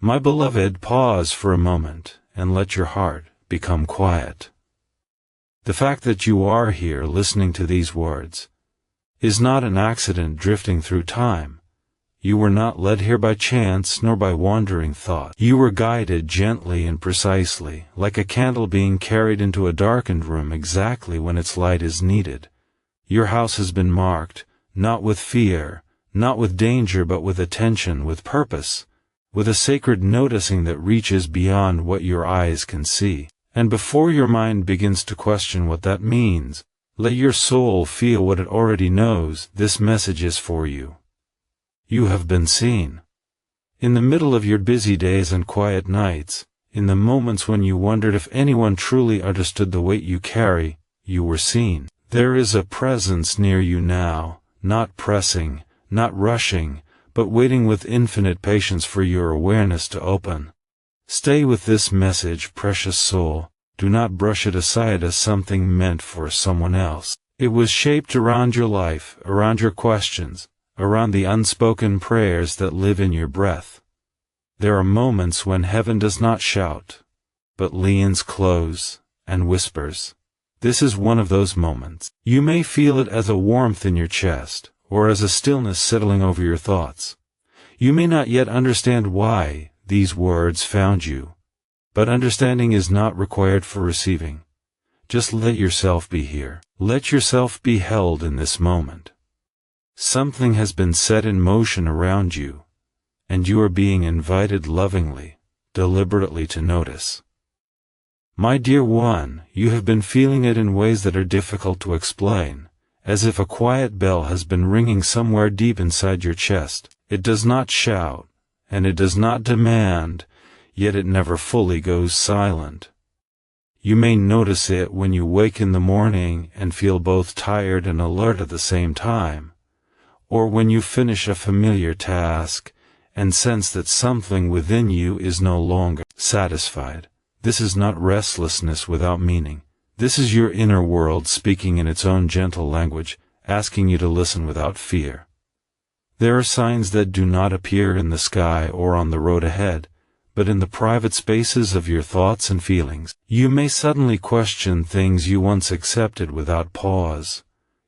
My beloved, pause for a moment and let your heart become quiet. The fact that you are here listening to these words is not an accident drifting through time. You were not led here by chance nor by wandering thought. You were guided gently and precisely, like a candle being carried into a darkened room exactly when its light is needed. Your house has been marked, not with fear, not with danger, but with attention, with purpose, with a sacred noticing that reaches beyond what your eyes can see. And before your mind begins to question what that means, let your soul feel what it already knows. This message is for you. You have been seen. In the middle of your busy days and quiet nights, in the moments when you wondered if anyone truly understood the weight you carry, you were seen. There is a presence near you now, not pressing, not rushing, but waiting with infinite patience for your awareness to open. Stay with this message, precious soul. Do not brush it aside as something meant for someone else. It was shaped around your life, around your questions, around the unspoken prayers that live in your breath. There are moments when heaven does not shout, but leans close and whispers. This is one of those moments. You may feel it as a warmth in your chest, or as a stillness settling over your thoughts. You may not yet understand why these words found you, but understanding is not required for receiving. Just let yourself be here. Let yourself be held in this moment. Something has been set in motion around you, and you are being invited lovingly, deliberately to notice. My dear one, you have been feeling it in ways that are difficult to explain, as if a quiet bell has been ringing somewhere deep inside your chest. It does not shout, and it does not demand, yet it never fully goes silent. You may notice it when you wake in the morning and feel both tired and alert at the same time, or when you finish a familiar task and sense that something within you is no longer satisfied. This is not restlessness without meaning. This is your inner world speaking in its own gentle language, asking you to listen without fear. There are signs that do not appear in the sky or on the road ahead, but in the private spaces of your thoughts and feelings. You may suddenly question things you once accepted without pause.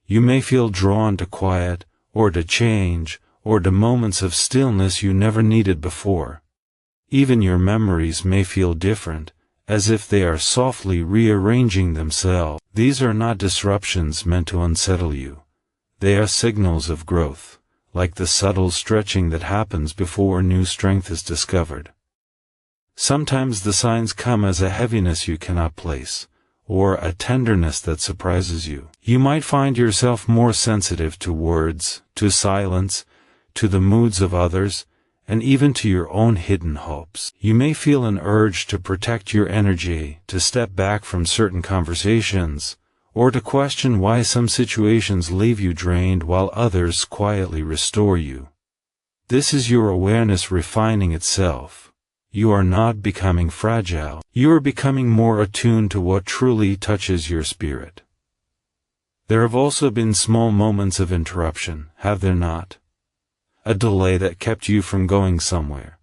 You may feel drawn to quiet, or to change, or to moments of stillness you never needed before. Even your memories may feel different, as if they are softly rearranging themselves. These are not disruptions meant to unsettle you. They are signals of growth, like the subtle stretching that happens before new strength is discovered. Sometimes the signs come as a heaviness you cannot place, or a tenderness that surprises you. You might find yourself more sensitive to words, to silence, to the moods of others, and even to your own hidden hopes. You may feel an urge to protect your energy, to step back from certain conversations, or to question why some situations leave you drained while others quietly restore you. This is your awareness refining itself. You are not becoming fragile. You are becoming more attuned to what truly touches your spirit. There have also been small moments of interruption, have there not? A delay that kept you from going somewhere.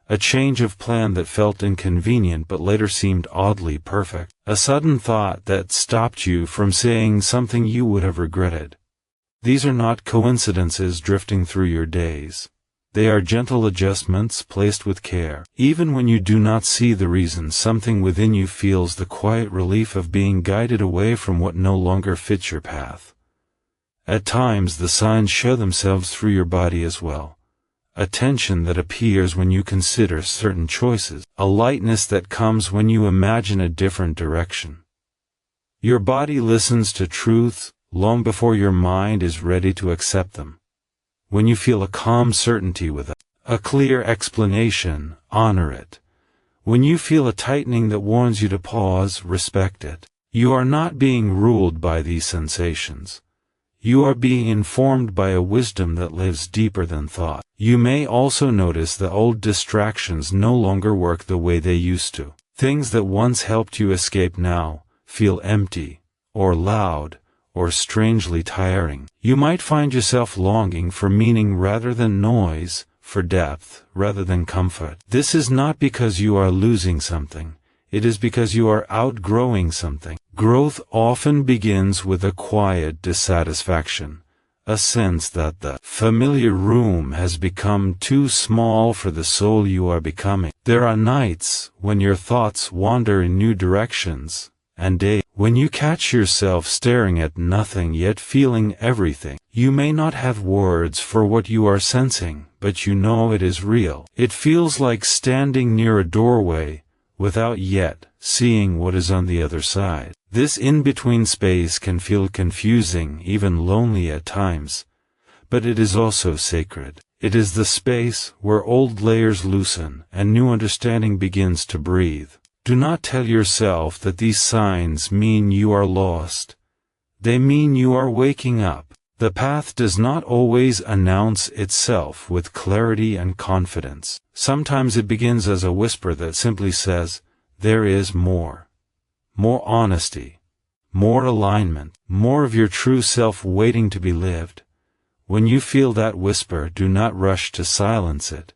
A change of plan that felt inconvenient but later seemed oddly perfect. A sudden thought that stopped you from saying something you would have regretted. These are not coincidences drifting through your days. They are gentle adjustments placed with care. Even when you do not see the reason, something within you feels the quiet relief of being guided away from what no longer fits your path. At times the signs show themselves through your body as well. A tension that appears when you consider certain choices. A lightness that comes when you imagine a different direction. Your body listens to truths long before your mind is ready to accept them. When you feel a calm certainty with a clear explanation, honor it. When you feel a tightening that warns you to pause, respect it. You are not being ruled by these sensations. You are being informed by a wisdom that lives deeper than thought. You may also notice that old distractions no longer work the way they used to. Things that once helped you escape now feel empty, or loud, or strangely tiring. You might find yourself longing for meaning rather than noise, for depth rather than comfort. This is not because you are losing something. It is because you are outgrowing something. Growth often begins with a quiet dissatisfaction, a sense that the familiar room has become too small for the soul you are becoming. There are nights when your thoughts wander in new directions, and days when you catch yourself staring at nothing yet feeling everything. You may not have words for what you are sensing, but you know it is real. It feels like standing near a doorway without yet seeing what is on the other side. This in-between space can feel confusing, even lonely at times, but it is also sacred. It is the space where old layers loosen and new understanding begins to breathe. Do not tell yourself that these signs mean you are lost. They mean you are waking up. The path does not always announce itself with clarity and confidence. Sometimes it begins as a whisper that simply says, there is more. More honesty, more alignment, more of your true self waiting to be lived. When you feel that whisper, do not rush to silence it.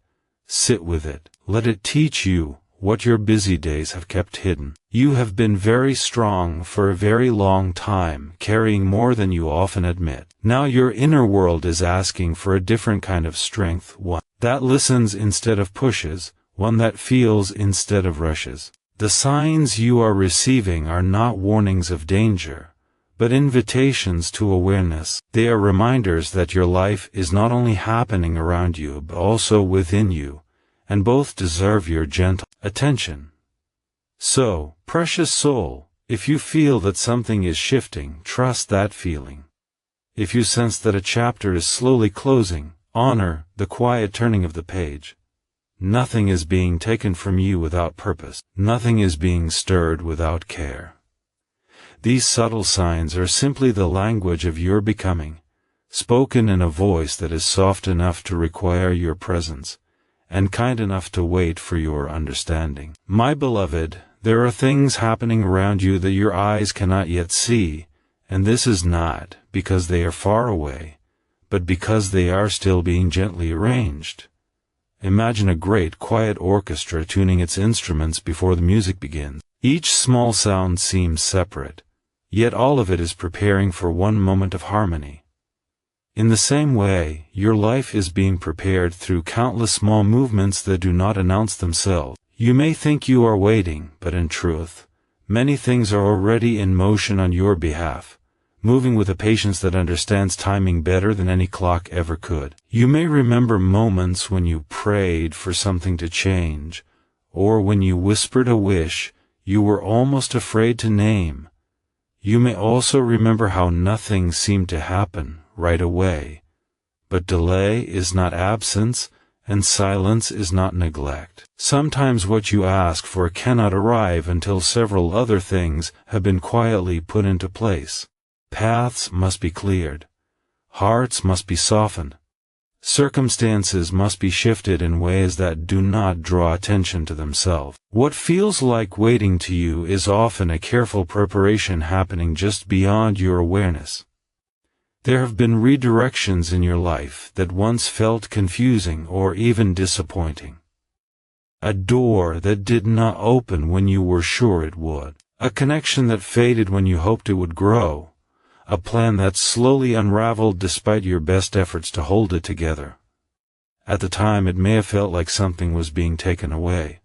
Sit with it. Let it teach you what your busy days have kept hidden. You have been very strong for a very long time, carrying more than you often admit. Now your inner world is asking for a different kind of strength, one that listens instead of pushes, one that feels instead of rushes. The signs you are receiving are not warnings of danger, but invitations to awareness. They are reminders that your life is not only happening around you but also within you, and both deserve your gentle attention. So, precious soul, if you feel that something is shifting, trust that feeling. If you sense that a chapter is slowly closing, honor the quiet turning of the page. Nothing is being taken from you without purpose. Nothing is being stirred without care. These subtle signs are simply the language of your becoming, spoken in a voice that is soft enough to require your presence, and kind enough to wait for your understanding. My beloved, there are things happening around you that your eyes cannot yet see, and this is not because they are far away, but because they are still being gently arranged. Imagine a great, quiet orchestra tuning its instruments before the music begins. Each small sound seems separate, yet all of it is preparing for one moment of harmony. In the same way, your life is being prepared through countless small movements that do not announce themselves. You may think you are waiting, but in truth, many things are already in motion on your behalf, moving with a patience that understands timing better than any clock ever could. You may remember moments when you prayed for something to change, or when you whispered a wish you were almost afraid to name. You may also remember how nothing seemed to happen right away. But delay is not absence, and silence is not neglect. Sometimes what you ask for cannot arrive until several other things have been quietly put into place. Paths must be cleared. Hearts must be softened. Circumstances must be shifted in ways that do not draw attention to themselves. What feels like waiting to you is often a careful preparation happening just beyond your awareness. There have been redirections in your life that once felt confusing or even disappointing. A door that did not open when you were sure it would. A connection that faded when you hoped it would grow. A plan that slowly unraveled despite your best efforts to hold it together. At the time it may have felt like something was being taken away,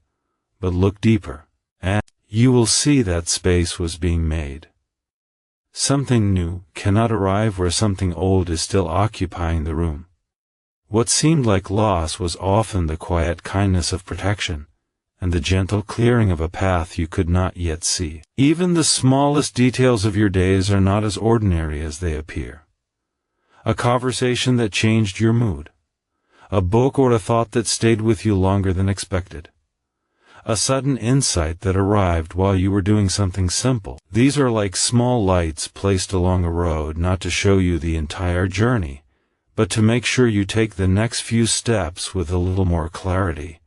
but look deeper, and you will see that space was being made. Something new cannot arrive where something old is still occupying the room. What seemed like loss was often the quiet kindness of protection, and the gentle clearing of a path you could not yet see. Even the smallest details of your days are not as ordinary as they appear. A conversation that changed your mood. A book or a thought that stayed with you longer than expected. A sudden insight that arrived while you were doing something simple. These are like small lights placed along a road not to show you the entire journey, but to make sure you take the next few steps with a little more clarity.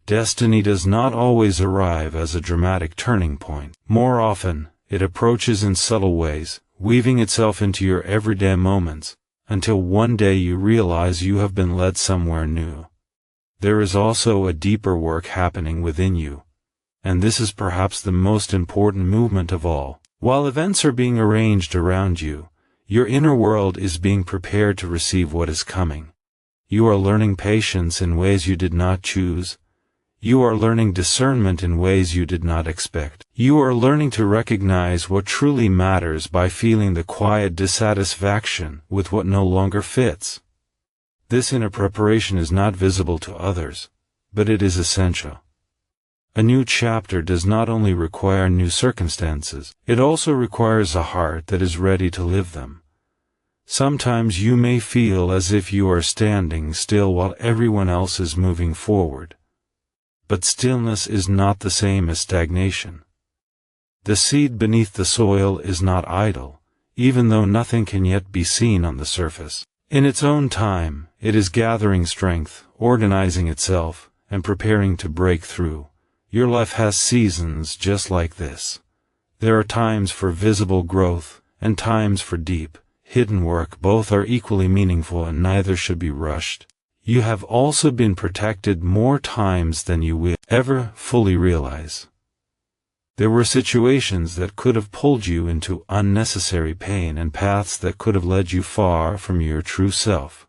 Destiny does not always arrive as a dramatic turning point. More often, it approaches in subtle ways, weaving itself into your everyday moments, until one day you realize you have been led somewhere new, there is also a deeper work happening within you. And this is perhaps the most important movement of all. While events are being arranged around you, your inner world is being prepared to receive what is coming. You are learning patience in ways you did not choose. You are learning discernment in ways you did not expect. You are learning to recognize what truly matters by feeling the quiet dissatisfaction with what no longer fits. This inner preparation is not visible to others, but it is essential. A new chapter does not only require new circumstances, it also requires a heart that is ready to live them. Sometimes you may feel as if you are standing still while everyone else is moving forward. But stillness is not the same as stagnation. The seed beneath the soil is not idle, even though nothing can yet be seen on the surface. In its own time, it is gathering strength, organizing itself, and preparing to break through. Your life has seasons just like this. There are times for visible growth, and times for deep, hidden work. Both are equally meaningful and neither should be rushed. You have also been protected more times than you will ever fully realize. There were situations that could have pulled you into unnecessary pain and paths that could have led you far from your true self.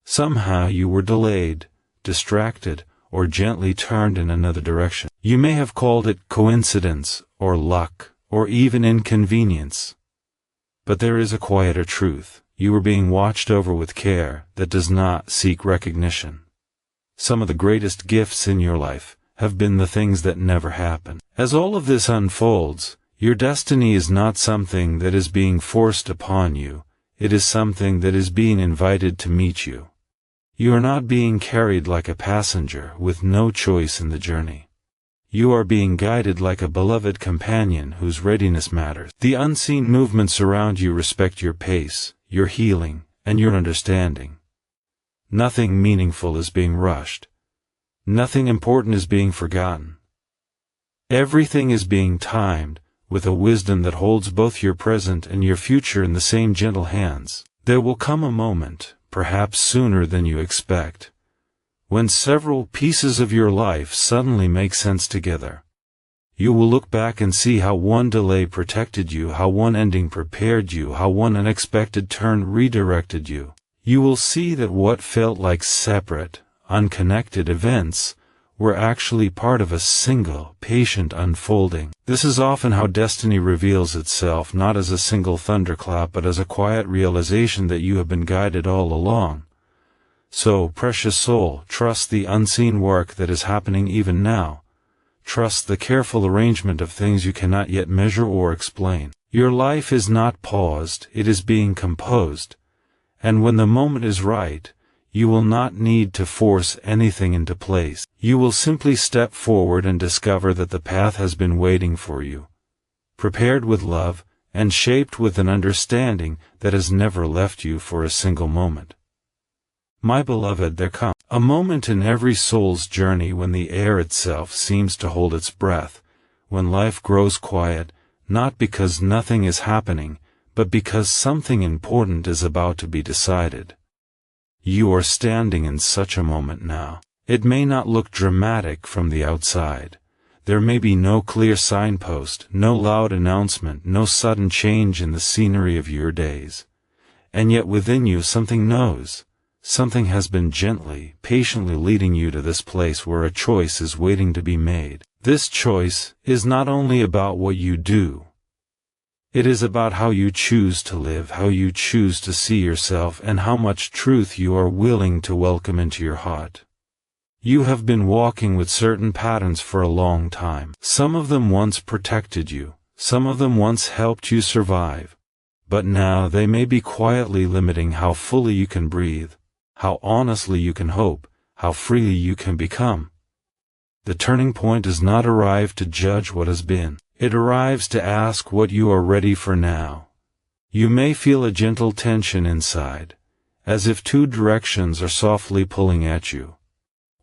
Somehow you were delayed, distracted, or gently turned in another direction. You may have called it coincidence, or luck, or even inconvenience. But there is a quieter truth. You are being watched over with care that does not seek recognition. Some of the greatest gifts in your life have been the things that never happen. As all of this unfolds, your destiny is not something that is being forced upon you, it is something that is being invited to meet you. You are not being carried like a passenger with no choice in the journey. You are being guided like a beloved companion whose readiness matters. The unseen movements around you respect your pace, your healing, and your understanding. Nothing meaningful is being rushed. Nothing important is being forgotten. Everything is being timed, with a wisdom that holds both your present and your future in the same gentle hands. There will come a moment, perhaps sooner than you expect, when several pieces of your life suddenly make sense together. You will look back and see how one delay protected you, how one ending prepared you, how one unexpected turn redirected you. You will see that what felt like separate, unconnected events were actually part of a single, patient unfolding. This is often how destiny reveals itself, not as a single thunderclap but as a quiet realization that you have been guided all along. So, precious soul, trust the unseen work that is happening even now. Trust the careful arrangement of things you cannot yet measure or explain. Your life is not paused, it is being composed. And when the moment is right, you will not need to force anything into place. You will simply step forward and discover that the path has been waiting for you, prepared with love, and shaped with an understanding that has never left you for a single moment. My beloved, there comes a moment in every soul's journey when the air itself seems to hold its breath, when life grows quiet, not because nothing is happening, but because something important is about to be decided. You are standing in such a moment now. It may not look dramatic from the outside. There may be no clear signpost, no loud announcement, no sudden change in the scenery of your days. And yet within you something knows. Something has been gently, patiently leading you to this place where a choice is waiting to be made. This choice is not only about what you do. It is about how you choose to live, how you choose to see yourself, and how much truth you are willing to welcome into your heart. You have been walking with certain patterns for a long time. Some of them once protected you, some of them once helped you survive. But now they may be quietly limiting how fully you can breathe, how honestly you can hope, how freely you can become. The turning point does not arrive to judge what has been. It arrives to ask what you are ready for now. You may feel a gentle tension inside, as if two directions are softly pulling at you.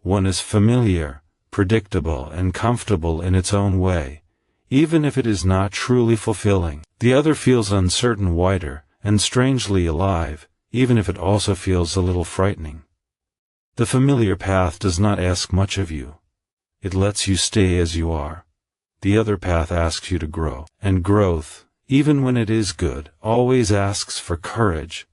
One is familiar, predictable, and comfortable in its own way, even if it is not truly fulfilling. The other feels uncertain, wider, and strangely alive, even if it also feels a little frightening. The familiar path does not ask much of you. It lets you stay as you are. The other path asks you to grow. And growth, even when it is good, always asks for courage.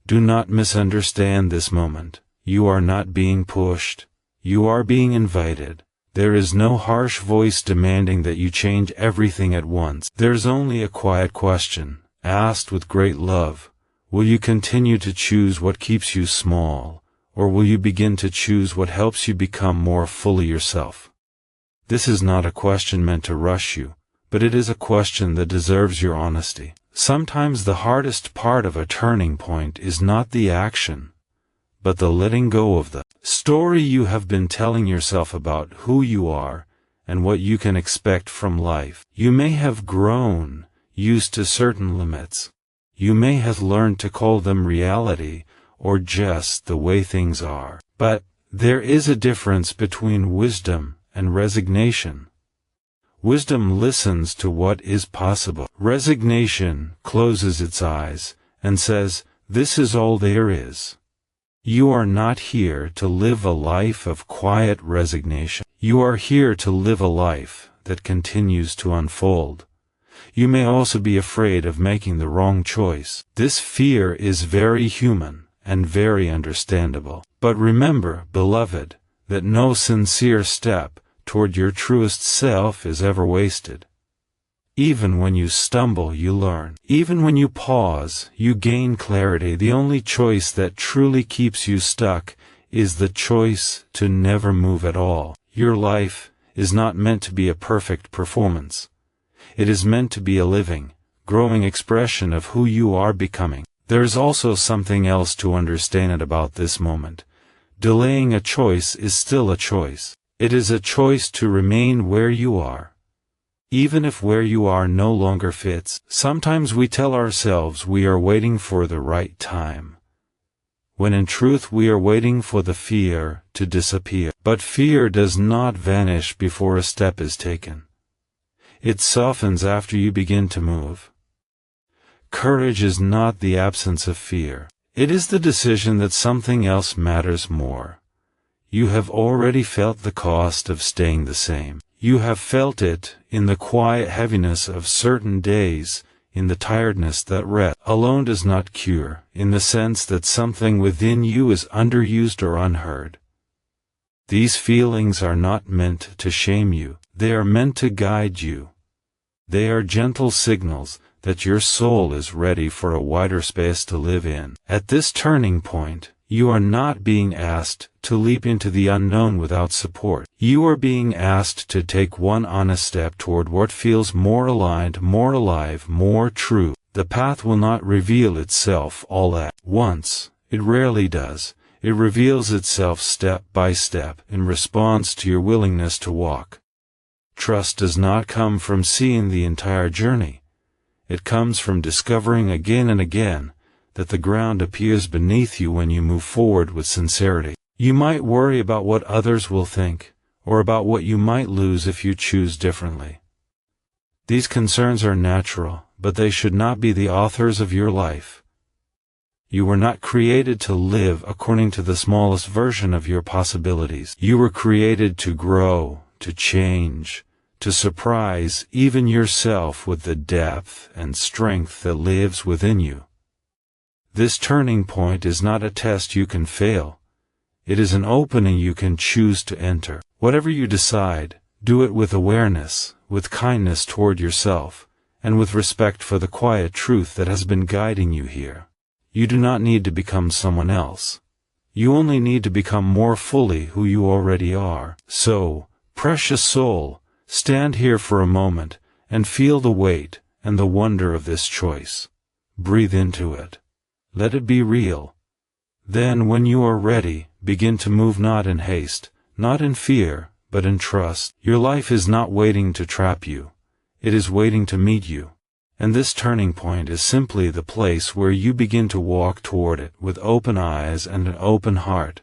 Do not misunderstand this moment. You are not being pushed. You are being invited. There is no harsh voice demanding that you change everything at once. There's only a quiet question, asked with great love. Will you continue to choose what keeps you small, or will you begin to choose what helps you become more fully yourself? This is not a question meant to rush you, but it is a question that deserves your honesty. Sometimes the hardest part of a turning point is not the action, but the letting go of the story you have been telling yourself about who you are and what you can expect from life. You may have grown used to certain limits. You may have learned to call them reality or just the way things are. But there is a difference between wisdom and resignation. Wisdom listens to what is possible. Resignation closes its eyes and says, "This is all there is." You are not here to live a life of quiet resignation. You are here to live a life that continues to unfold. You may also be afraid of making the wrong choice. This fear is very human and very understandable. But remember, beloved, that no sincere step toward your truest self is ever wasted. Even when you stumble, you learn. Even when you pause, you gain clarity. The only choice that truly keeps you stuck is the choice to never move at all. Your life is not meant to be a perfect performance. It is meant to be a living, growing expression of who you are becoming. There is also something else to understand about this moment. Delaying a choice is still a choice. It is a choice to remain where you are, even if where you are no longer fits. Sometimes we tell ourselves we are waiting for the right time, when in truth we are waiting for the fear to disappear. But fear does not vanish before a step is taken. It softens after you begin to move. Courage is not the absence of fear. It is the decision that something else matters more. You have already felt the cost of staying the same. You have felt it in the quiet heaviness of certain days, in the tiredness that rest alone does not cure, in the sense that something within you is underused or unheard. These feelings are not meant to shame you. They are meant to guide you. They are gentle signals that your soul is ready for a wider space to live in. At this turning point, you are not being asked to leap into the unknown without support. You are being asked to take one honest step toward what feels more aligned, more alive, more true. The path will not reveal itself all at once. It rarely does. It reveals itself step by step in response to your willingness to walk. Trust does not come from seeing the entire journey. It comes from discovering again and again that the ground appears beneath you when you move forward with sincerity. You might worry about what others will think, or about what you might lose if you choose differently. These concerns are natural, but they should not be the authors of your life. You were not created to live according to the smallest version of your possibilities. You were created to grow, to change, to surprise even yourself with the depth and strength that lives within you. This turning point is not a test you can fail. It is an opening you can choose to enter. Whatever you decide, do it with awareness, with kindness toward yourself, and with respect for the quiet truth that has been guiding you here. You do not need to become someone else. You only need to become more fully who you already are. So, precious soul, stand here for a moment and feel the weight and the wonder of this choice. Breathe into it. Let it be real. Then, when you are ready, begin to move not in haste, not in fear, but in trust. Your life is not waiting to trap you. It is waiting to meet you. And this turning point is simply the place where you begin to walk toward it with open eyes and an open heart.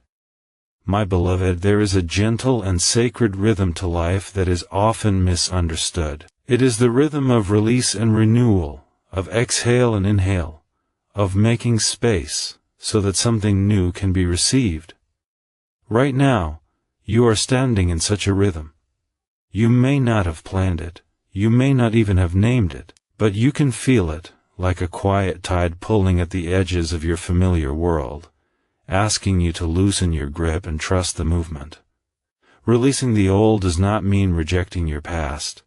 My beloved, there is a gentle and sacred rhythm to life that is often misunderstood. It is the rhythm of release and renewal, of exhale and inhale, of making space so that something new can be received. Right now, you are standing in such a rhythm. You may not have planned it, you may not even have named it, but you can feel it, like a quiet tide pulling at the edges of your familiar world, asking you to loosen your grip and trust the movement. Releasing the old does not mean rejecting your past.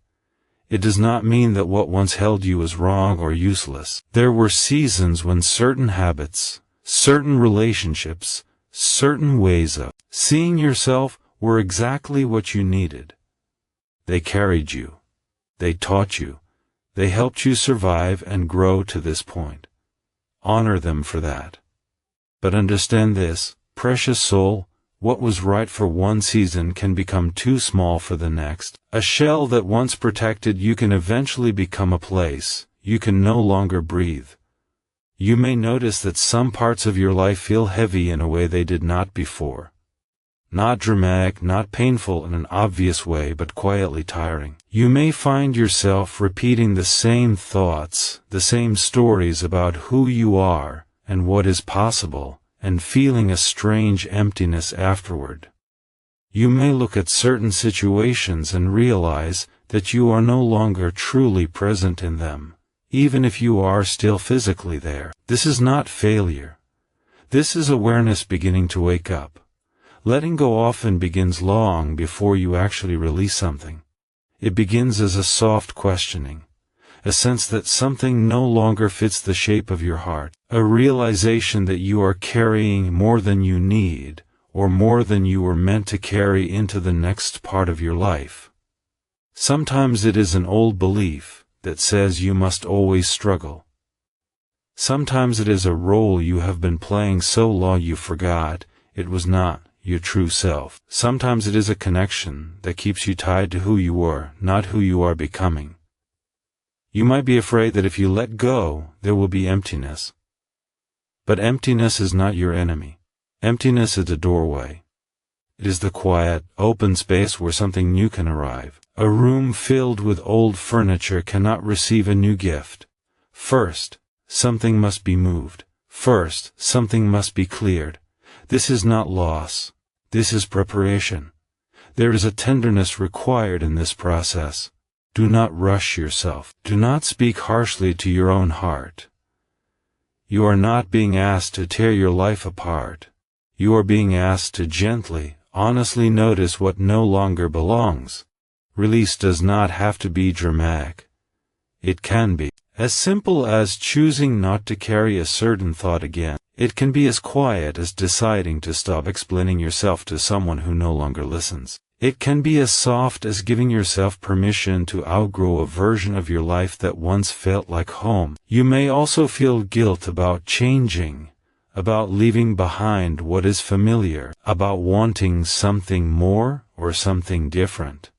It does not mean that what once held you was wrong or useless. There were seasons when certain habits, certain relationships, certain ways of seeing yourself were exactly what you needed. They carried you. They taught you. They helped you survive and grow to this point. Honor them for that. But understand this, precious soul, what was right for one season can become too small for the next. A shell that once protected you can eventually become a place you can no longer breathe. You may notice that some parts of your life feel heavy in a way they did not before. Not dramatic, not painful in an obvious way, but quietly tiring. You may find yourself repeating the same thoughts, the same stories about who you are and what is possible, and feeling a strange emptiness afterward. You may look at certain situations and realize that you are no longer truly present in them, even if you are still physically there. This is not failure. This is awareness beginning to wake up. Letting go often begins long before you actually release something. It begins as a soft questioning, a sense that something no longer fits the shape of your heart, a realization that you are carrying more than you need, or more than you were meant to carry into the next part of your life. Sometimes it is an old belief that says you must always struggle. Sometimes it is a role you have been playing so long you forgot it was not your true self. Sometimes it is a connection that keeps you tied to who you were, not who you are becoming. You might be afraid that if you let go, there will be emptiness. But emptiness is not your enemy. Emptiness is a doorway. It is the quiet, open space where something new can arrive. A room filled with old furniture cannot receive a new gift. First, something must be moved. First, something must be cleared. This is not loss. This is preparation. There is a tenderness required in this process. Do not rush yourself. Do not speak harshly to your own heart. You are not being asked to tear your life apart. You are being asked to gently, honestly notice what no longer belongs. Release does not have to be dramatic. It can be as simple as choosing not to carry a certain thought again. It can be as quiet as deciding to stop explaining yourself to someone who no longer listens. It can be as soft as giving yourself permission to outgrow a version of your life that once felt like home. You may also feel guilt about changing, about leaving behind what is familiar, about wanting something more or something different.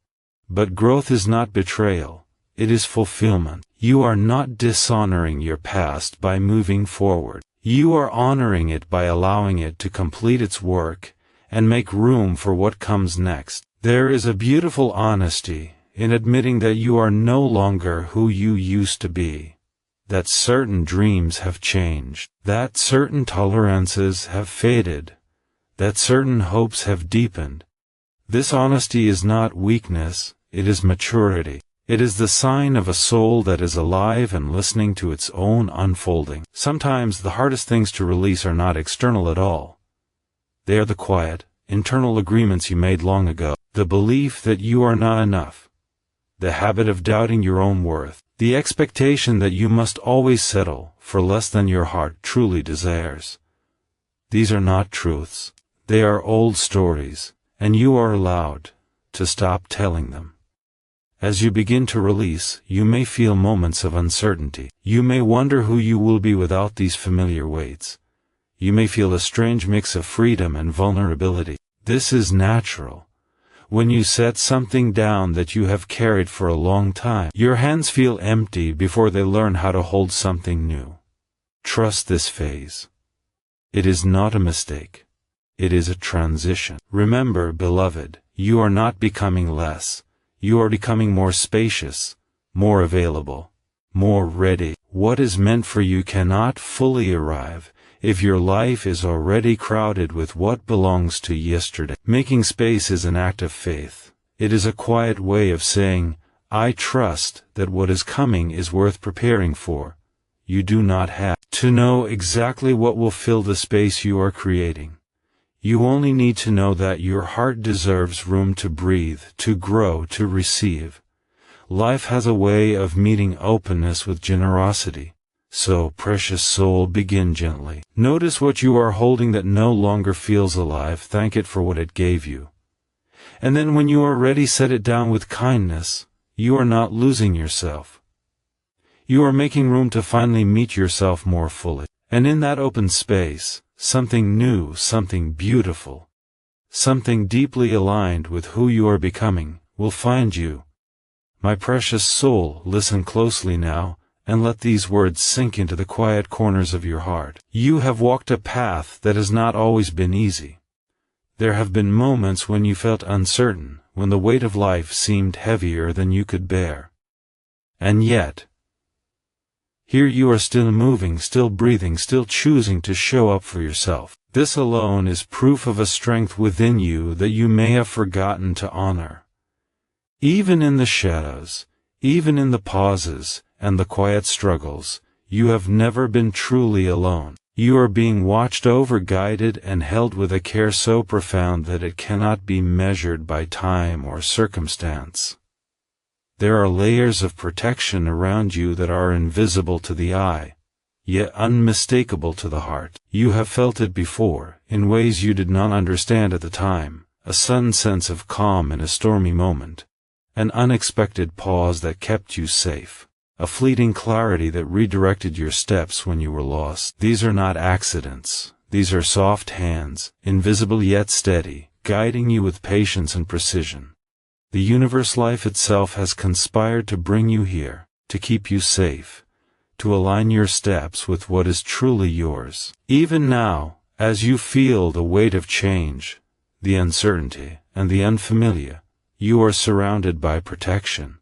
But growth is not betrayal. It is fulfillment. You are not dishonoring your past by moving forward. You are honoring it by allowing it to complete its work and make room for what comes next. There is a beautiful honesty in admitting that you are no longer who you used to be, that certain dreams have changed, that certain tolerances have faded, that certain hopes have deepened. This honesty is not weakness, it is maturity. It is the sign of a soul that is alive and listening to its own unfolding. Sometimes the hardest things to release are not external at all. They are the quiet, internal agreements you made long ago. The belief that you are not enough. The habit of doubting your own worth. The expectation that you must always settle for less than your heart truly desires. These are not truths. They are old stories, and you are allowed to stop telling them. As you begin to release, you may feel moments of uncertainty. You may wonder who you will be without these familiar weights. You may feel a strange mix of freedom and vulnerability. This is natural. When you set something down that you have carried for a long time, your hands feel empty before they learn how to hold something new. Trust this phase. It is not a mistake. It is a transition. Remember, beloved, you are not becoming less. You are becoming more spacious, more available, more ready. What is meant for you cannot fully arrive if your life is already crowded with what belongs to yesterday. Making space is an act of faith. It is a quiet way of saying, I trust that what is coming is worth preparing for. You do not have to know exactly what will fill the space you are creating. You only need to know that your heart deserves room to breathe, to grow, to receive. Life has a way of meeting openness with generosity. So, precious soul, begin gently. Notice what you are holding that no longer feels alive. Thank it for what it gave you. And then when you are ready, set it down with kindness. You are not losing yourself. You are making room to finally meet yourself more fully. And in that open space, something new, something beautiful, something deeply aligned with who you are becoming, will find you. My precious soul, listen closely now, and let these words sink into the quiet corners of your heart. You have walked a path that has not always been easy. There have been moments when you felt uncertain, when the weight of life seemed heavier than you could bear. And yet, here you are, still moving, still breathing, still choosing to show up for yourself. This alone is proof of a strength within you that you may have forgotten to honor. Even in the shadows, even in the pauses and the quiet struggles, you have never been truly alone. You are being watched over, guided, and held with a care so profound that it cannot be measured by time or circumstance. There are layers of protection around you that are invisible to the eye, yet unmistakable to the heart. You have felt it before, in ways you did not understand at the time, a sudden sense of calm in a stormy moment, an unexpected pause that kept you safe, a fleeting clarity that redirected your steps when you were lost. These are not accidents. These are soft hands, invisible yet steady, guiding you with patience and precision. The universe, life itself, has conspired to bring you here, to keep you safe, to align your steps with what is truly yours. Even now, as you feel the weight of change, the uncertainty, and the unfamiliar, you are surrounded by protection.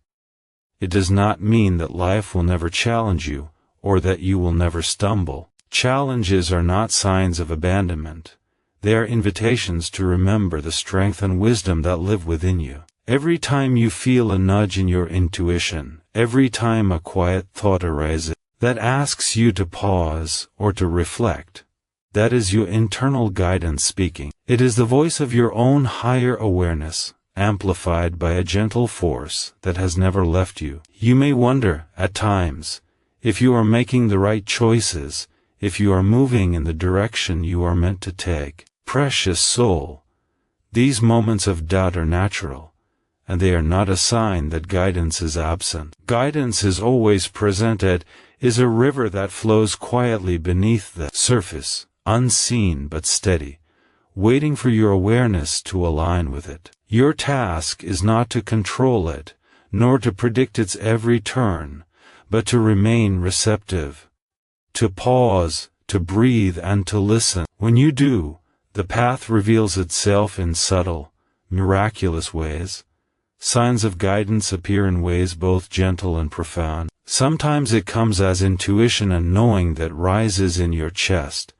It does not mean that life will never challenge you, or that you will never stumble. Challenges are not signs of abandonment. They are invitations to remember the strength and wisdom that live within you. Every time you feel a nudge in your intuition, every time a quiet thought arises that asks you to pause or to reflect, that is your internal guidance speaking. It is the voice of your own higher awareness, amplified by a gentle force that has never left you. You may wonder, at times, if you are making the right choices, if you are moving in the direction you are meant to take. Precious soul, these moments of doubt are natural, and they are not a sign that guidance is absent. Guidance is always present. It is a river that flows quietly beneath the surface, unseen but steady, waiting for your awareness to align with it. Your task is not to control it, nor to predict its every turn, but to remain receptive, to pause, to breathe, and to listen. When you do, the path reveals itself in subtle, miraculous ways. Signs of guidance appear in ways both gentle and profound. Sometimes it comes as intuition and knowing that rises in your chest,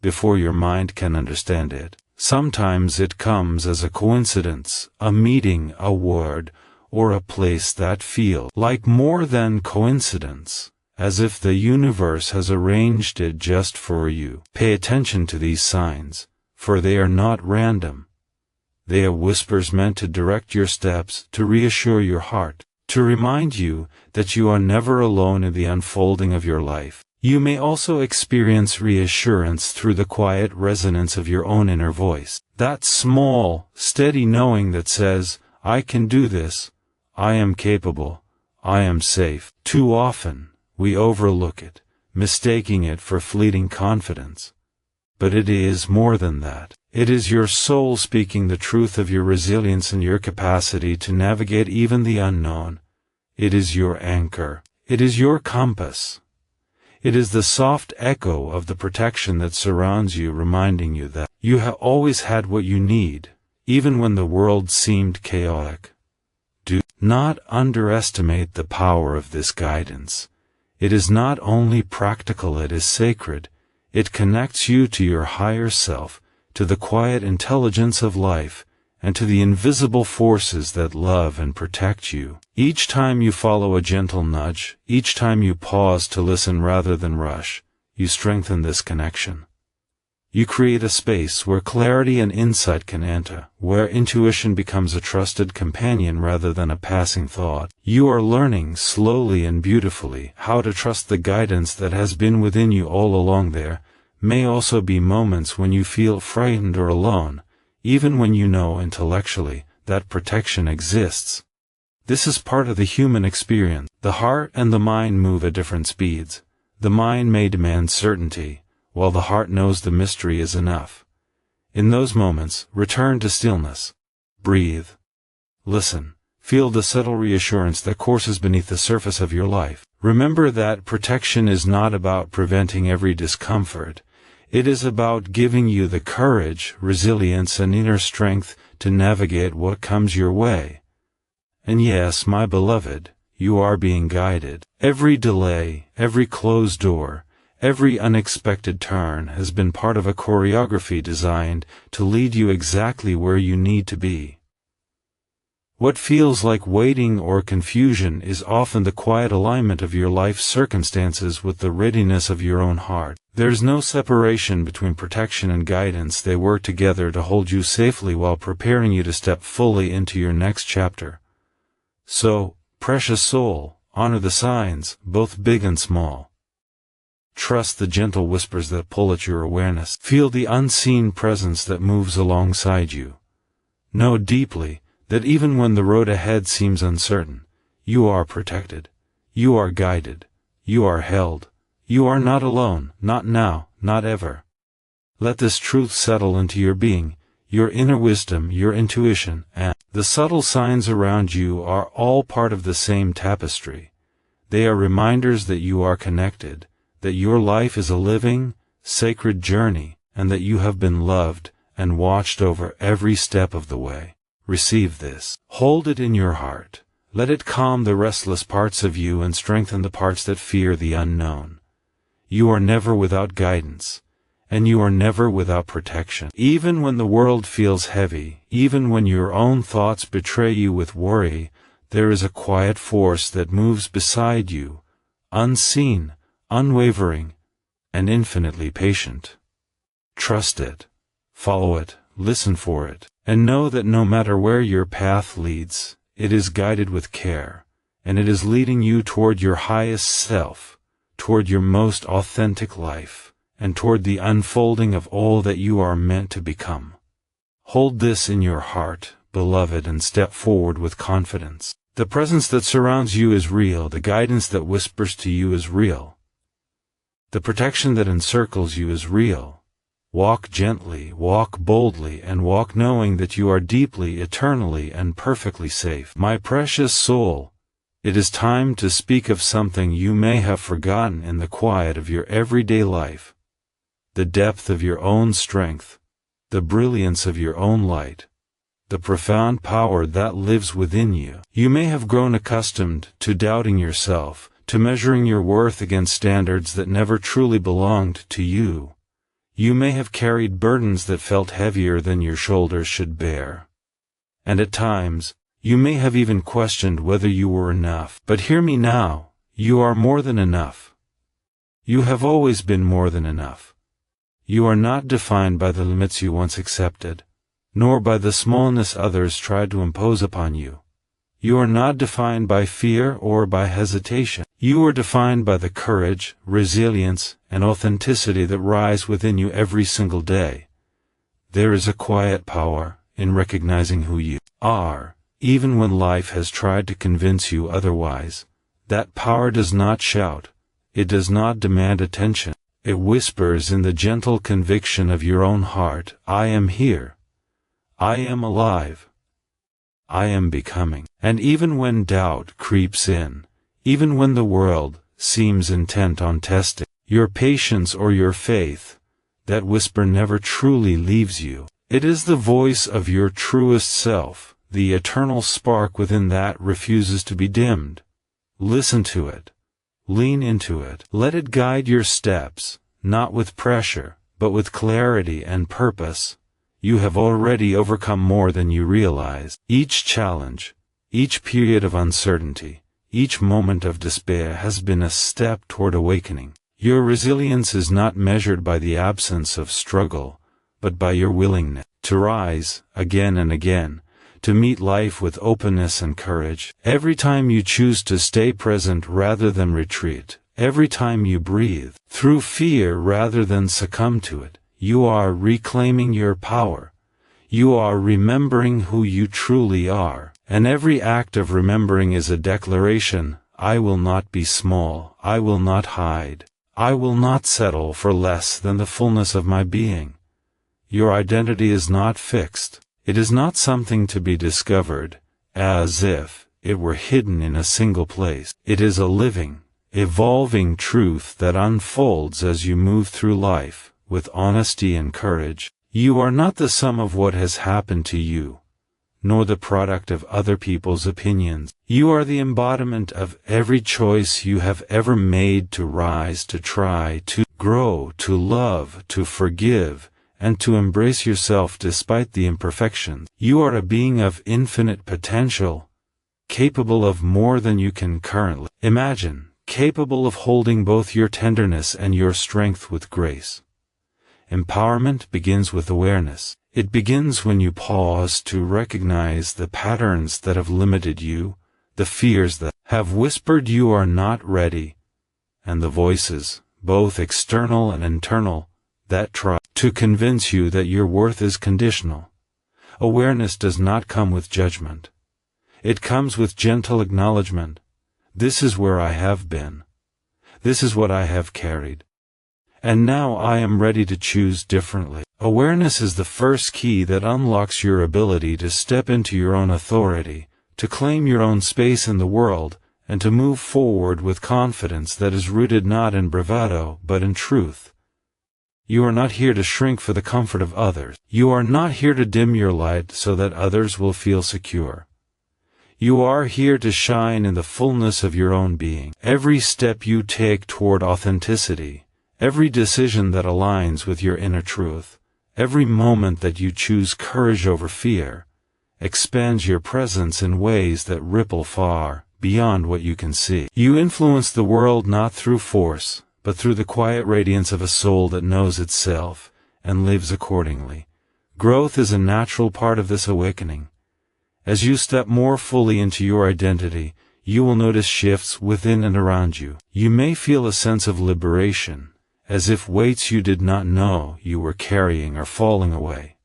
before your mind can understand it. Sometimes it comes as a coincidence, a meeting, a word, or a place that feels like more than coincidence, as if the universe has arranged it just for you. Pay attention to these signs, for they are not random. They are whispers meant to direct your steps, to reassure your heart, to remind you that you are never alone in the unfolding of your life. You may also experience reassurance through the quiet resonance of your own inner voice. That small, steady knowing that says, I can do this, I am capable, I am safe. Too often, we overlook it, mistaking it for fleeting confidence. But it is more than that. It is your soul speaking the truth of your resilience and your capacity to navigate even the unknown. It is your anchor. It is your compass. It is the soft echo of the protection that surrounds you, reminding you that you have always had what you need, even when the world seemed chaotic. Do not underestimate the power of this guidance. It is not only practical, it is sacred. It connects you to your higher self, to the quiet intelligence of life, and to the invisible forces that love and protect you. Each time you follow a gentle nudge, each time you pause to listen rather than rush, you strengthen this connection. You create a space where clarity and insight can enter, where intuition becomes a trusted companion rather than a passing thought. You are learning slowly and beautifully how to trust the guidance that has been within you all along. There may also be moments when you feel frightened or alone, even when you know intellectually that protection exists. This is part of the human experience. The heart and the mind move at different speeds. The mind may demand certainty, while the heart knows the mystery is enough. In those moments, return to stillness. Breathe. Listen. Feel the subtle reassurance that courses beneath the surface of your life. Remember that protection is not about preventing every discomfort. It is about giving you the courage, resilience, and inner strength to navigate what comes your way. And yes, my beloved, you are being guided. Every delay, every closed door, every unexpected turn has been part of a choreography designed to lead you exactly where you need to be. What feels like waiting or confusion is often the quiet alignment of your life circumstances with the readiness of your own heart. There's no separation between protection and guidance. They work together to hold you safely while preparing you to step fully into your next chapter. So, precious soul, honor the signs, both big and small. Trust the gentle whispers that pull at your awareness. Feel the unseen presence that moves alongside you. Know deeply that even when the road ahead seems uncertain, you are protected. You are guided. You are held. You are not alone, not now, not ever. Let this truth settle into your being, your inner wisdom, your intuition, and the subtle signs around you are all part of the same tapestry. They are reminders that you are connected, that your life is a living, sacred journey, and that you have been loved and watched over every step of the way. Receive this. Hold it in your heart. Let it calm the restless parts of you and strengthen the parts that fear the unknown. You are never without guidance, and you are never without protection. Even when the world feels heavy, even when your own thoughts betray you with worry, there is a quiet force that moves beside you, unseen, unwavering, and infinitely patient. Trust it, follow it, listen for it, and know that no matter where your path leads, it is guided with care, and it is leading you toward your highest self, toward your most authentic life, and toward the unfolding of all that you are meant to become. Hold this in your heart, beloved, and step forward with confidence. The presence that surrounds you is real. The guidance that whispers to you is real. The protection that encircles you is real. Walk gently, walk boldly, and walk knowing that you are deeply, eternally, and perfectly safe. My precious soul, it is time to speak of something you may have forgotten in the quiet of your everyday life. The depth of your own strength, the brilliance of your own light, the profound power that lives within you. You may have grown accustomed to doubting yourself, to measuring your worth against standards that never truly belonged to you. You may have carried burdens that felt heavier than your shoulders should bear. And at times, you may have even questioned whether you were enough. But hear me now, you are more than enough. You have always been more than enough. You are not defined by the limits you once accepted, nor by the smallness others tried to impose upon you. You are not defined by fear or by hesitation. You are defined by the courage, resilience, and authenticity that rise within you every single day. There is a quiet power in recognizing who you are, even when life has tried to convince you otherwise. That power does not shout. It does not demand attention. It whispers in the gentle conviction of your own heart, I am here. I am alive. I am becoming. And even when doubt creeps in, even when the world seems intent on testing your patience or your faith, that whisper never truly leaves you. It is the voice of your truest self, the eternal spark within that refuses to be dimmed. Listen to it. Lean into it. Let it guide your steps, not with pressure, but with clarity and purpose, you have already overcome more than you realize. Each challenge, each period of uncertainty, each moment of despair has been a step toward awakening. Your resilience is not measured by the absence of struggle, but by your willingness to rise again and again, to meet life with openness and courage. Every time you choose to stay present rather than retreat, every time you breathe through fear rather than succumb to it, you are reclaiming your power. You are remembering who you truly are. And every act of remembering is a declaration: I will not be small, I will not hide, I will not settle for less than the fullness of my being. Your identity is not fixed. It is not something to be discovered, as if it were hidden in a single place. It is a living, evolving truth that unfolds as you move through life, with honesty and courage. You are not the sum of what has happened to you, nor the product of other people's opinions. You are the embodiment of every choice you have ever made to rise, to try, to grow, to love, to forgive, and to embrace yourself despite the imperfections. You are a being of infinite potential, capable of more than you can currently imagine, capable of holding both your tenderness and your strength with grace. Empowerment begins with awareness. It begins when you pause to recognize the patterns that have limited you, the fears that have whispered you are not ready, and the voices, both external and internal, that try to convince you that your worth is conditional. Awareness does not come with judgment. It comes with gentle acknowledgement. This is where I have been. This is what I have carried. And now I am ready to choose differently. Awareness is the first key that unlocks your ability to step into your own authority, to claim your own space in the world, and to move forward with confidence that is rooted not in bravado but in truth. You are not here to shrink for the comfort of others. You are not here to dim your light so that others will feel secure. You are here to shine in the fullness of your own being. Every step you take toward authenticity, every decision that aligns with your inner truth, every moment that you choose courage over fear, expands your presence in ways that ripple far beyond what you can see. You influence the world not through force, but through the quiet radiance of a soul that knows itself and lives accordingly. Growth is a natural part of this awakening. As you step more fully into your identity, you will notice shifts within and around you. You may feel a sense of liberation, as if weights you did not know you were carrying are falling away.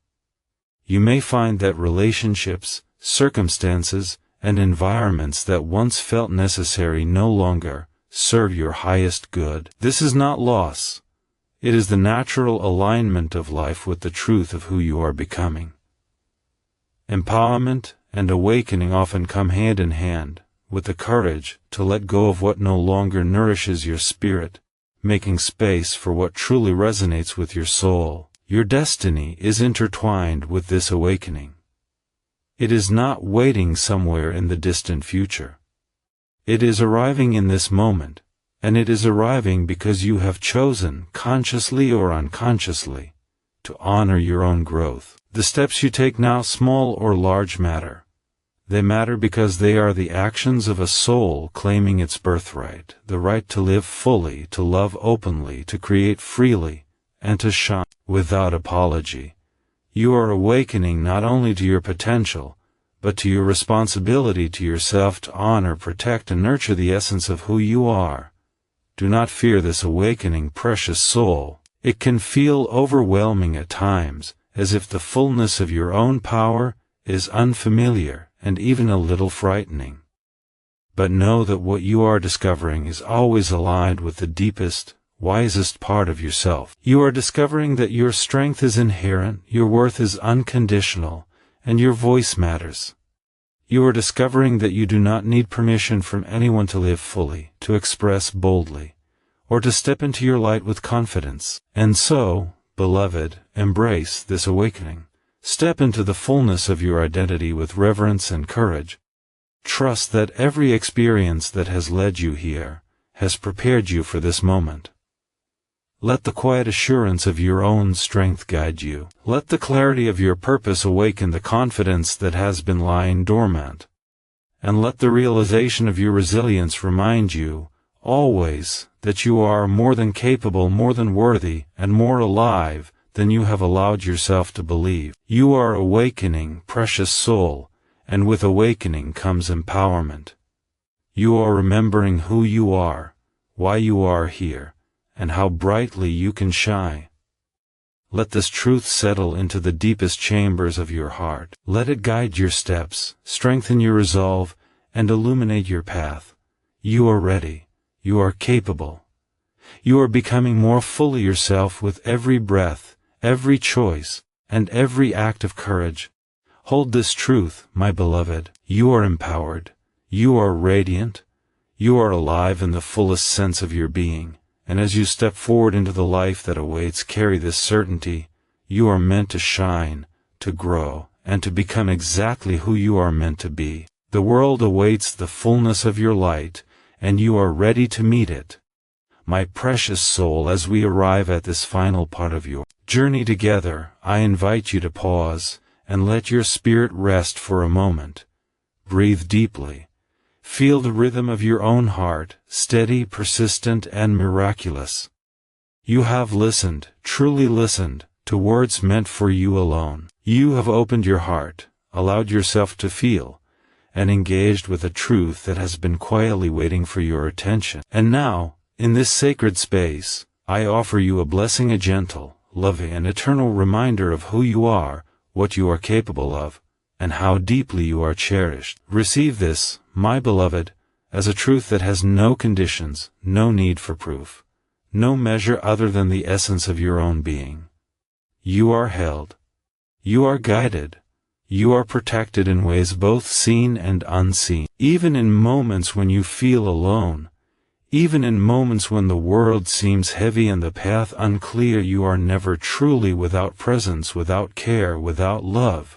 You may find that relationships, circumstances, and environments that once felt necessary no longer serve your highest good. This is not loss. It is the natural alignment of life with the truth of who you are becoming. Empowerment and awakening often come hand in hand, with the courage to let go of what no longer nourishes your spirit, making space for what truly resonates with your soul. Your destiny is intertwined with this awakening. It is not waiting somewhere in the distant future. It is arriving in this moment, and it is arriving because you have chosen, consciously or unconsciously, to honor your own growth. The steps you take now, small or large, matter. They matter because they are the actions of a soul claiming its birthright, the right to live fully, to love openly, to create freely, and to shine without apology. You are awakening not only to your potential, but to your responsibility to yourself to honor, protect, and nurture the essence of who you are. Do not fear this awakening, precious soul. It can feel overwhelming at times, as if the fullness of your own power is unfamiliar and even a little frightening. But know that what you are discovering is always aligned with the deepest, wisest part of yourself. You are discovering that your strength is inherent, your worth is unconditional, and your voice matters. You are discovering that you do not need permission from anyone to live fully, to express boldly, or to step into your light with confidence. And so, beloved, embrace this awakening. Step into the fullness of your identity with reverence and courage. Trust that every experience that has led you here has prepared you for this moment. Let the quiet assurance of your own strength guide you. Let the clarity of your purpose awaken the confidence that has been lying dormant. And let the realization of your resilience remind you, always, that you are more than capable, more than worthy, and more alive than you have allowed yourself to believe. You are awakening, precious soul, and with awakening comes empowerment. You are remembering who you are, why you are here, and how brightly you can shine. Let this truth settle into the deepest chambers of your heart. Let it guide your steps, strengthen your resolve, and illuminate your path. You are ready. You are capable. You are becoming more fully yourself with every breath, every choice, and every act of courage. Hold this truth, my beloved. You are empowered. You are radiant. You are alive in the fullest sense of your being. And as you step forward into the life that awaits, carry this certainty: you are meant to shine, to grow, and to become exactly who you are meant to be. The world awaits the fullness of your light, and you are ready to meet it. My precious soul, as we arrive at this final part of your journey together, I invite you to pause and let your spirit rest for a moment. Breathe deeply. Feel the rhythm of your own heart, steady, persistent, and miraculous. You have listened, truly listened, to words meant for you alone. You have opened your heart, allowed yourself to feel, and engaged with a truth that has been quietly waiting for your attention. And now, in this sacred space, I offer you a blessing, a gentle, loving, and eternal reminder of who you are, what you are capable of, and how deeply you are cherished. Receive this, my beloved, as a truth that has no conditions, no need for proof, no measure other than the essence of your own being. You are held. You are guided. You are protected in ways both seen and unseen. Even in moments when you feel alone, even in moments when the world seems heavy and the path unclear, you are never truly without presence, without care, without love.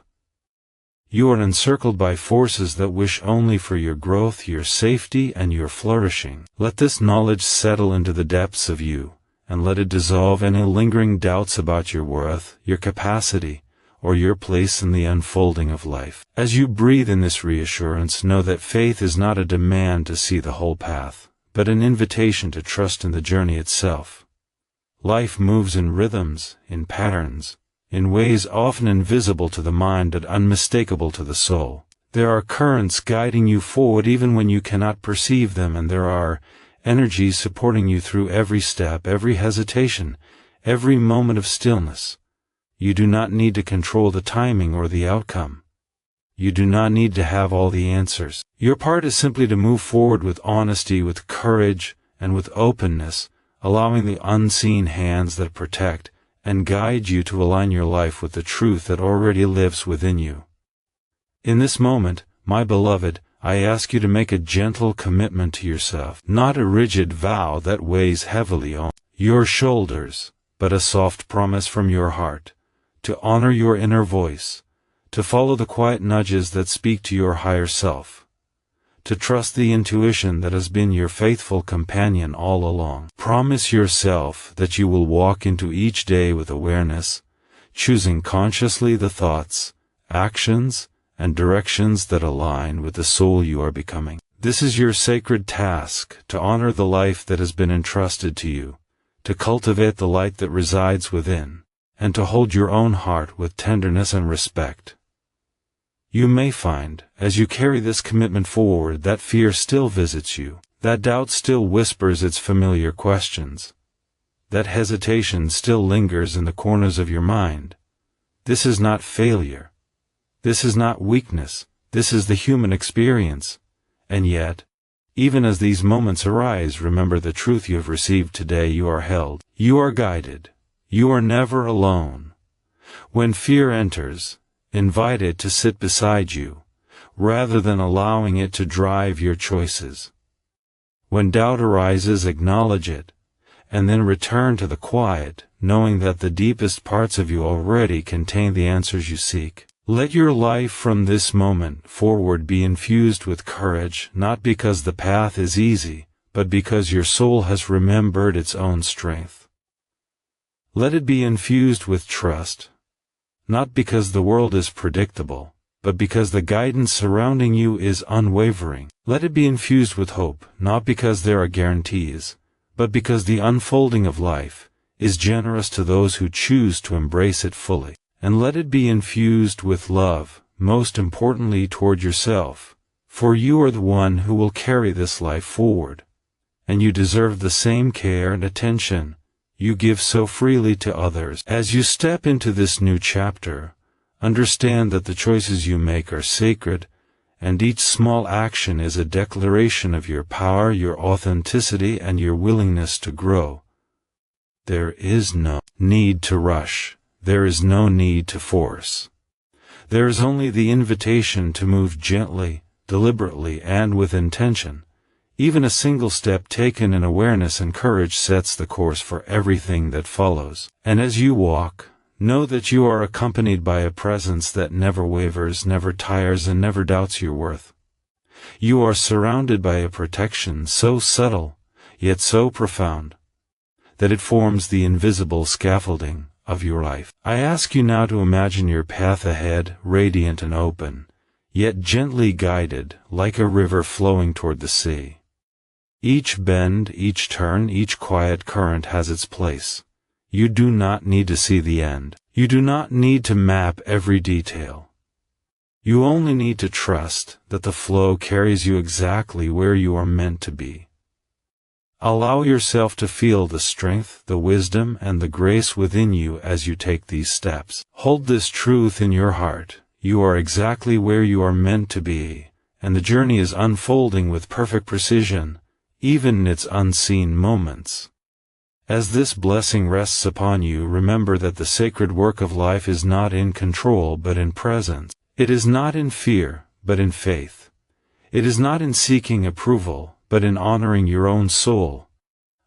You are encircled by forces that wish only for your growth, your safety, and your flourishing. Let this knowledge settle into the depths of you, and let it dissolve any lingering doubts about your worth, your capacity, or your place in the unfolding of life. As you breathe in this reassurance, know that faith is not a demand to see the whole path, but an invitation to trust in the journey itself. Life moves in rhythms, in patterns, in ways often invisible to the mind but unmistakable to the soul. There are currents guiding you forward even when you cannot perceive them, and there are energies supporting you through every step, every hesitation, every moment of stillness. You do not need to control the timing or the outcome. You do not need to have all the answers. Your part is simply to move forward with honesty, with courage, and with openness, allowing the unseen hands that protect and guide you to align your life with the truth that already lives within you. In this moment, my beloved, I ask you to make a gentle commitment to yourself, not a rigid vow that weighs heavily on your shoulders, but a soft promise from your heart, to honor your inner voice, to follow the quiet nudges that speak to your higher self, to trust the intuition that has been your faithful companion all along. Promise yourself that you will walk into each day with awareness, choosing consciously the thoughts, actions, and directions that align with the soul you are becoming. This is your sacred task, to honor the life that has been entrusted to you, to cultivate the light that resides within, and to hold your own heart with tenderness and respect. You may find, as you carry this commitment forward, that fear still visits you, that doubt still whispers its familiar questions, that hesitation still lingers in the corners of your mind. This is not failure. This is not weakness. This is the human experience. And yet, even as these moments arise, remember the truth you have received today. You are held. You are guided. You are never alone. When fear enters, invite it to sit beside you, rather than allowing it to drive your choices. When doubt arises, acknowledge it, and then return to the quiet, knowing that the deepest parts of you already contain the answers you seek. Let your life from this moment forward be infused with courage, not because the path is easy, but because your soul has remembered its own strength. Let it be infused with trust, not because the world is predictable, but because the guidance surrounding you is unwavering. Let it be infused with hope, not because there are guarantees, but because the unfolding of life is generous to those who choose to embrace it fully. And let it be infused with love, most importantly toward yourself, for you are the one who will carry this life forward, and you deserve the same care and attention you give so freely to others. As you step into this new chapter, understand that the choices you make are sacred, and each small action is a declaration of your power, your authenticity, and your willingness to grow. There is no need to rush. There is no need to force. There is only the invitation to move gently, deliberately, and with intention. Even a single step taken in awareness and courage sets the course for everything that follows. And as you walk, know that you are accompanied by a presence that never wavers, never tires, and never doubts your worth. You are surrounded by a protection so subtle, yet so profound, that it forms the invisible scaffolding of your life. I ask you now to imagine your path ahead, radiant and open, yet gently guided, like a river flowing toward the sea. Each bend, each turn, each quiet current has its place. You do not need to see the end. You do not need to map every detail. You only need to trust that the flow carries you exactly where you are meant to be. Allow yourself to feel the strength, the wisdom, and the grace within you as you take these steps. Hold this truth in your heart. You are exactly where you are meant to be, and the journey is unfolding with perfect precision, even in its unseen moments. As this blessing rests upon you, remember that the sacred work of life is not in control but in presence. It is not in fear, but in faith. It is not in seeking approval, but in honoring your own soul.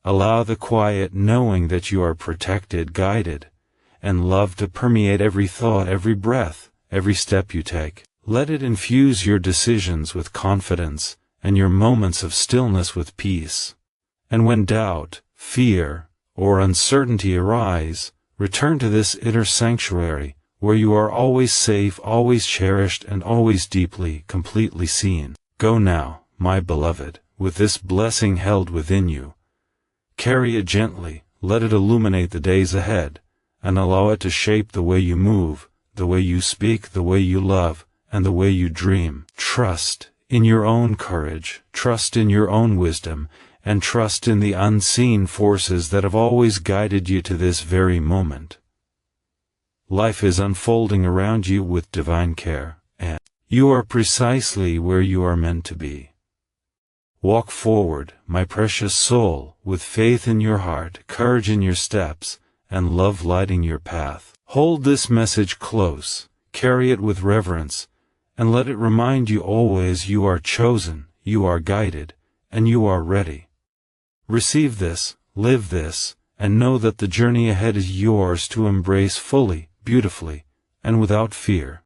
Allow the quiet knowing that you are protected, guided, and loved to permeate every thought, every breath, every step you take. Let it infuse your decisions with confidence, and your moments of stillness with peace. And when doubt, fear, or uncertainty arise, return to this inner sanctuary, where you are always safe, always cherished, and always deeply, completely seen. Go now, my beloved, with this blessing held within you. Carry it gently, let it illuminate the days ahead, and allow it to shape the way you move, the way you speak, the way you love, and the way you dream. Trust in your own courage, trust in your own wisdom, and trust in the unseen forces that have always guided you to this very moment. Life is unfolding around you with divine care, and you are precisely where you are meant to be. Walk forward, my precious soul, with faith in your heart, courage in your steps, and love lighting your path. Hold this message close, carry it with reverence, and let it remind you always you are chosen, you are guided, and you are ready. Receive this, live this, and know that the journey ahead is yours to embrace fully, beautifully, and without fear.